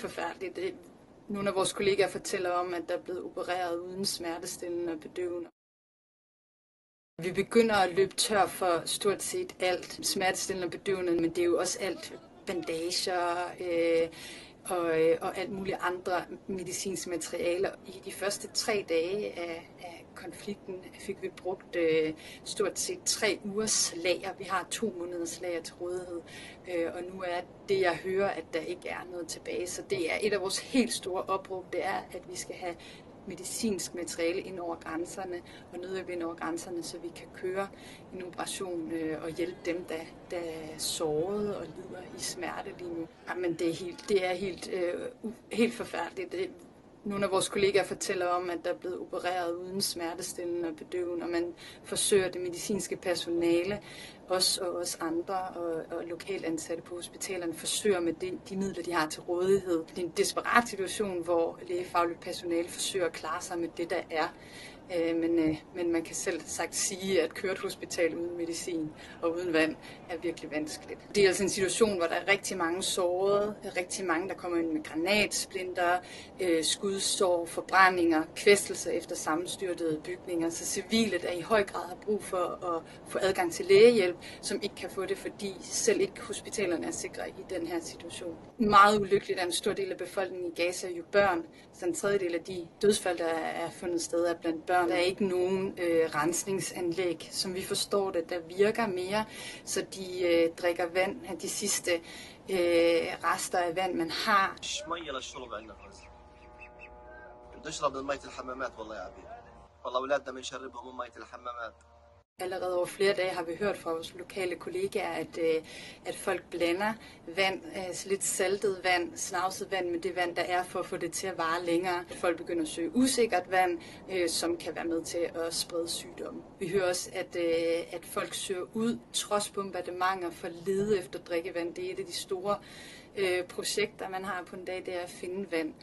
Forfærdeligt. Nogle af vores kollegaer fortæller om, at der er blevet opereret uden smertestillende og bedøvende. Vi begynder at løbe tør for stort set alt smertestillende og bedøvende, men det er jo også alt bandager og alt muligt andre medicinske materialer. I de første 3 dage af konflikten fik vi brugt stort set 3 ugers lager. Vi har 2 måneders lager til rådighed, og nu er det, jeg hører, at der ikke er noget tilbage. Så det er et af vores helt store opråb, det er, at vi skal have medicinsk materiale ind over grænserne og nødhjælp ind over grænserne, så vi kan køre en operation og hjælpe dem, der er såret og lider i smerte lige nu. Jamen, det er helt forfærdeligt. Nogle af vores kollegaer fortæller om, at der er blevet opereret uden smertestillende og bedøvende, og man forsøger det medicinske personale, os og os andre og lokalt ansatte på hospitalerne, forsøger med de midler, de har til rådighed. Det er en desperat situation, hvor lægefagligt personale forsøger at klare sig med det, der er. Men man kan selv sagt sige, at køre et hospital uden medicin og uden vand er virkelig vanskeligt. Det er altså en situation, hvor der er rigtig mange sårede, rigtig mange, der kommer ind med granatsplinter, skudsår, forbrændinger, kvæstelser efter sammenstyrtede bygninger. Så civile, der i høj grad har brug for at få adgang til lægehjælp, som ikke kan få det, fordi selv ikke hospitalerne er sikre i den her situation. Meget ulykkeligt er en stor del af befolkningen i Gaza jo børn. Så en tredjedel af de dødsfald, der er fundet sted, er blandt børn. Der er ikke nogen rensningsanlæg, som vi forstår det, der virker mere, så de drikker vand af de sidste rester af vand, man har. Allerede over flere dage har vi hørt fra vores lokale kollegaer, at folk blander vand, lidt saltet vand, snavset vand med det vand, der er, for at få det til at vare længere. Folk begynder at søge usikkert vand, som kan være med til at sprede sygdomme. Vi hører også, at folk søger ud, trods bombardementer, for at lede efter drikkevand. Det er et af de store projekter, man har på en dag, det er at finde vand.